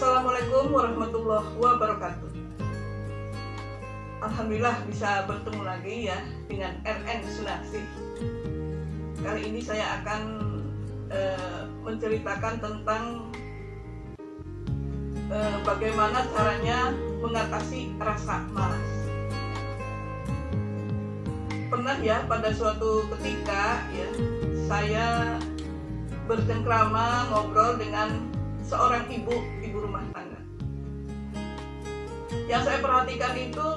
Assalamualaikum warahmatullahi wabarakatuh. Alhamdulillah bisa bertemu lagi ya dengan RN Sunarsih. Kali ini saya akan menceritakan tentang bagaimana caranya mengatasi rasa malas. Pernah ya pada suatu ketika ya saya bercengkrama ngobrol dengan seorang ibu rumah tangga. Yang saya perhatikan itu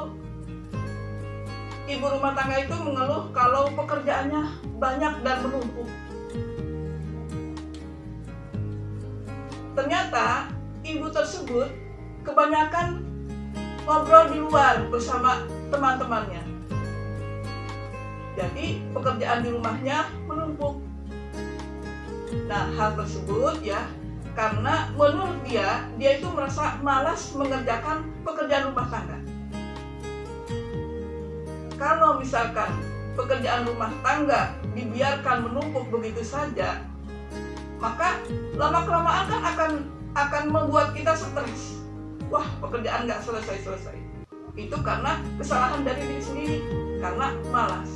ibu rumah tangga itu mengeluh kalau pekerjaannya banyak dan menumpuk. Ternyata ibu tersebut kebanyakan ngobrol di luar bersama teman-temannya. Jadi pekerjaan di rumahnya menumpuk. Nah, hal tersebut ya karena menurut dia itu merasa malas mengerjakan pekerjaan rumah tangga. Kalau misalkan pekerjaan rumah tangga dibiarkan menumpuk begitu saja, maka lama-kelamaan kan akan membuat kita stres. Wah, pekerjaan nggak selesai-selesai. Itu karena kesalahan dari diri sendiri, karena malas.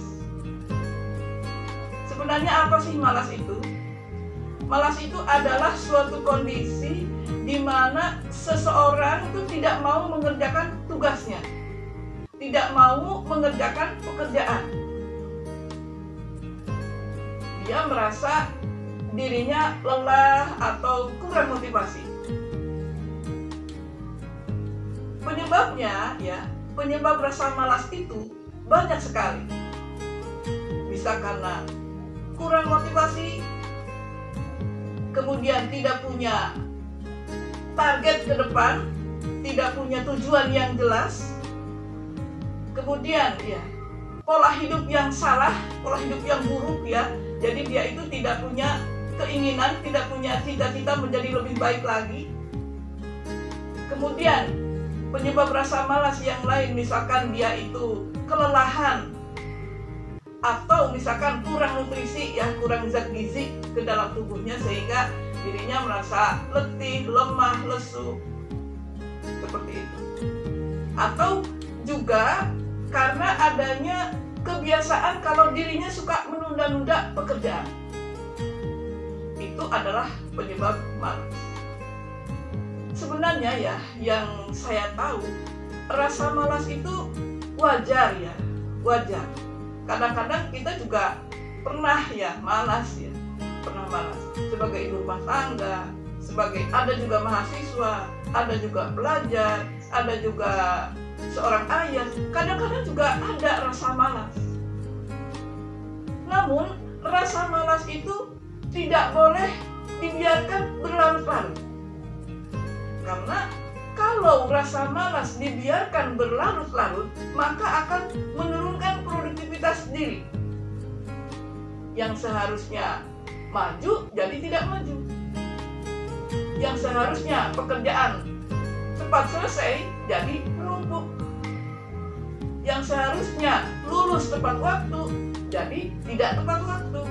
Sebenarnya apa sih malas itu? Malas itu adalah suatu kondisi di mana seseorang itu tidak mau mengerjakan tugasnya, tidak mau mengerjakan pekerjaan. Dia merasa dirinya lelah atau kurang motivasi. Penyebabnya ya, penyebab rasa malas itu banyak sekali. Bisa karena kurang motivasi, kemudian tidak punya target ke depan, tidak punya tujuan yang jelas, kemudian ya pola hidup yang salah, pola hidup yang buruk ya, jadi dia itu tidak punya keinginan, tidak punya cita-cita menjadi lebih baik lagi. Kemudian penyebab rasa malas yang lain, misalkan dia itu kelelahan, atau misalkan kurang nutrisi ya, kurang zat gizi ke dalam tubuhnya sehingga dirinya merasa letih, lemah, lesu, seperti itu. Atau juga karena adanya kebiasaan kalau dirinya suka menunda-nunda pekerjaan. Itu adalah penyebab malas. Sebenarnya ya, yang saya tahu rasa malas itu wajar ya, wajar. Kadang-kadang kita juga pernah ya malas ya, pernah malas sebagai ibu rumah tangga, sebagai ada juga mahasiswa, ada juga pelajar, ada juga seorang ayah. Kadang-kadang juga ada rasa malas. Namun rasa malas itu tidak boleh dibiarkan berlarut-larut. Karena kalau rasa malas dibiarkan berlarut-larut, maka akan menurunkan produktivitas diri. Yang seharusnya maju, jadi tidak maju. Yang seharusnya pekerjaan cepat selesai, jadi menumpuk. Yang seharusnya lulus tepat waktu, jadi tidak tepat waktu.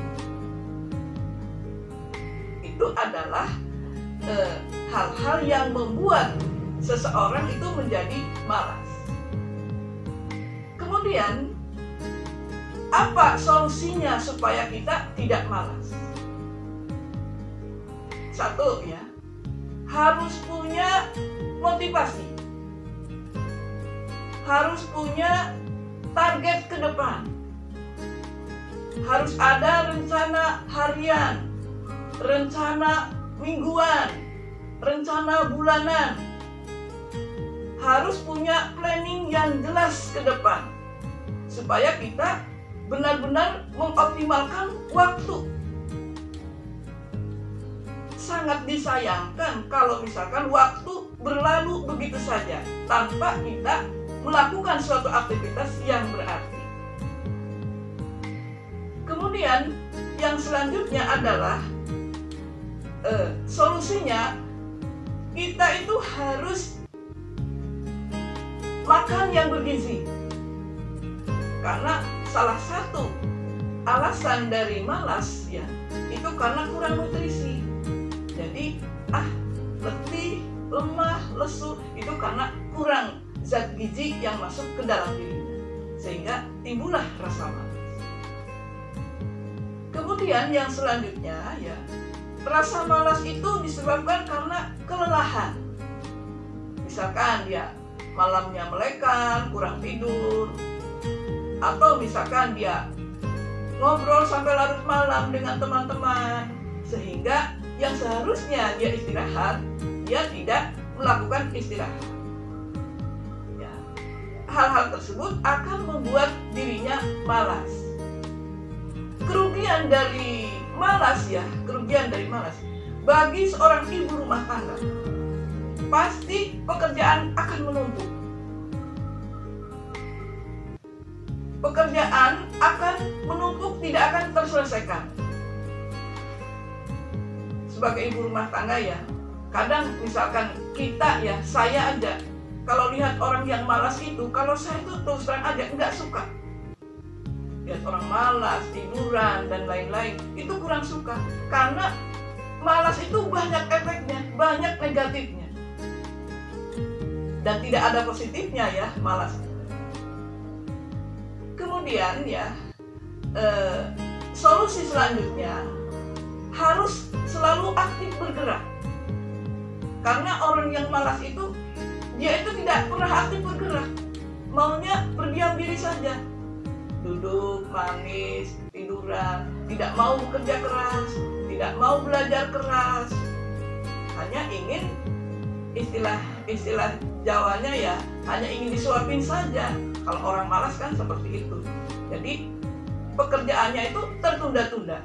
Itu adalah hal-hal yang membuat seseorang itu menjadi malas. Kemudian, apa solusinya supaya kita tidak malas? Satu ya, harus punya motivasi. Harus punya target ke depan. Harus ada rencana harian, rencana mingguan, rencana bulanan. Harus punya planning yang jelas ke depan supaya kita benar-benar mengoptimalkan waktu. Sangat disayangkan kalau misalkan waktu berlalu begitu saja tanpa kita melakukan suatu aktivitas yang berarti. Kemudian yang selanjutnya adalah solusinya kita itu harus makan yang bergizi. Karena salah satu alasan dari malas ya itu karena kurang nutrisi. Jadi letih, lemah, lesu, itu karena kurang zat gizi yang masuk ke dalam dirinya, sehingga timbullah rasa malas. Kemudian yang selanjutnya ya, rasa malas itu disebabkan karena kelelahan. Misalkan dia malamnya melekan, kurang tidur, atau misalkan dia ngobrol sampai larut malam dengan teman-teman, sehingga yang seharusnya dia istirahat, dia tidak melakukan istirahat. Ya, hal-hal tersebut akan membuat dirinya malas. Kerugian dari malas ya, bagi seorang ibu rumah tangga, pasti pekerjaan akan menumpuk. Pekerjaan akan menumpuk, tidak akan terselesaikan. Sebagai ibu rumah tangga ya, kadang misalkan kita ya, saya aja kalau lihat orang yang malas itu, kalau saya itu terus terang aja nggak suka. Lihat orang malas, tiduran dan lain-lain, itu kurang suka. Karena malas itu banyak efeknya, banyak negatifnya. Dan tidak ada positifnya ya, malas. Kemudian ya, solusi selanjutnya harus selalu aktif bergerak. Karena orang yang malas itu, dia itu tidak pernah aktif bergerak, maunya berdiam diri saja, duduk manis, tiduran, tidak mau bekerja keras, tidak mau belajar keras, hanya ingin istilah Jawanya ya, hanya ingin disuapin saja. Kalau orang malas kan seperti itu. Jadi pekerjaannya itu tertunda-tunda.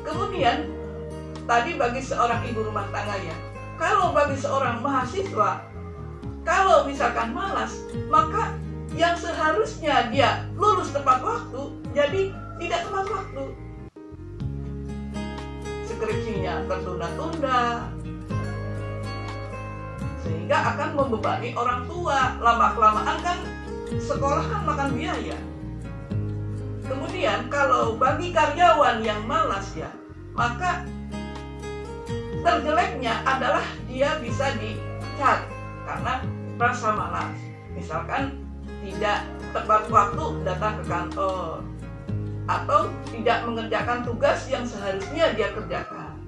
Kemudian tadi bagi seorang ibu rumah tangga ya, kalau bagi seorang mahasiswa, kalau misalkan malas, maka yang seharusnya dia lulus tepat waktu, jadi tidak tepat waktu. Skripsinya tertunda-tunda, sehingga akan membebani orang tua. Lama-kelamaan kan sekolah kan makan biaya. Kemudian kalau bagi karyawan yang malas ya, maka terjeleknya adalah dia bisa dicat karena rasa malas. Misalkan tidak tepat waktu datang ke kantor, atau tidak mengerjakan tugas yang seharusnya dia kerjakan.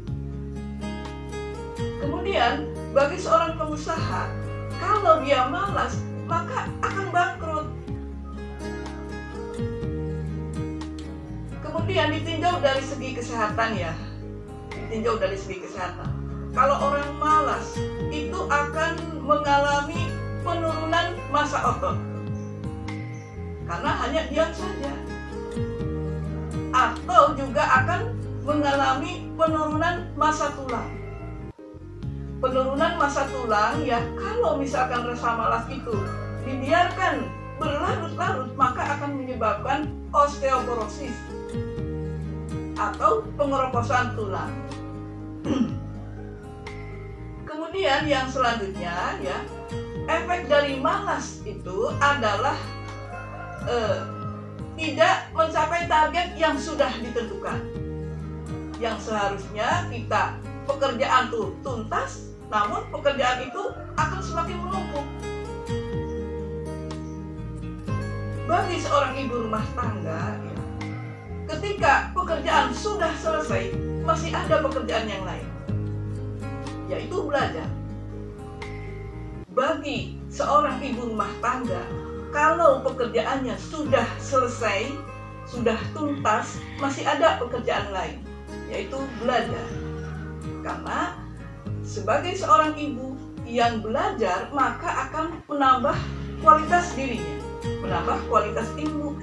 Kemudian bagi seorang pengusaha, kalau dia malas, maka akan bangkrut. Kemudian ditinjau dari segi kesehatan ya, kalau orang malas itu akan mengalami penurunan massa otot, karena hanya diam saja. Atau juga akan mengalami penurunan massa tulang. Penurunan massa tulang ya, kalau misalkan rasa malas itu dibiarkan berlarut-larut, maka akan menyebabkan osteoporosis atau pengeroposan tulang. Kemudian yang selanjutnya ya, efek dari malas itu adalah tidak mencapai target yang sudah ditentukan. Yang seharusnya kita pekerjaan tuh tuntas, namun pekerjaan itu akan semakin menumpuk. Bagi seorang ibu rumah tangga ya, ketika pekerjaan sudah selesai, masih ada pekerjaan yang lain, yaitu belajar. Bagi seorang ibu rumah tangga, kalau pekerjaannya sudah selesai, sudah tuntas, masih ada pekerjaan lain, yaitu belajar. Karena sebagai seorang ibu yang belajar, maka akan menambah kualitas dirinya, menambah kualitas ilmu.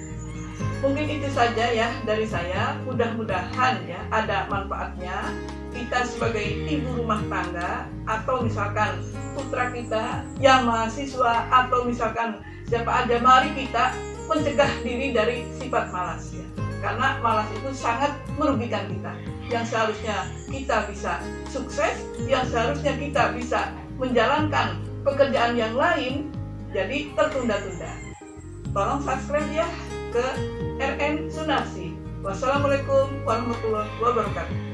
Mungkin itu saja ya dari saya. Mudah-mudahan ya ada manfaatnya. Kita sebagai ibu rumah tangga, atau misalkan putra kita yang mahasiswa, atau misalkan siapa aja, mari kita mencegah diri dari sifat malas ya. Karena malas itu sangat merugikan kita. Yang seharusnya kita bisa sukses, yang seharusnya kita bisa menjalankan pekerjaan yang lain, jadi tertunda-tunda. Tolong subscribe ya ke RN Sunarsi. Wassalamualaikum warahmatullahi wabarakatuh.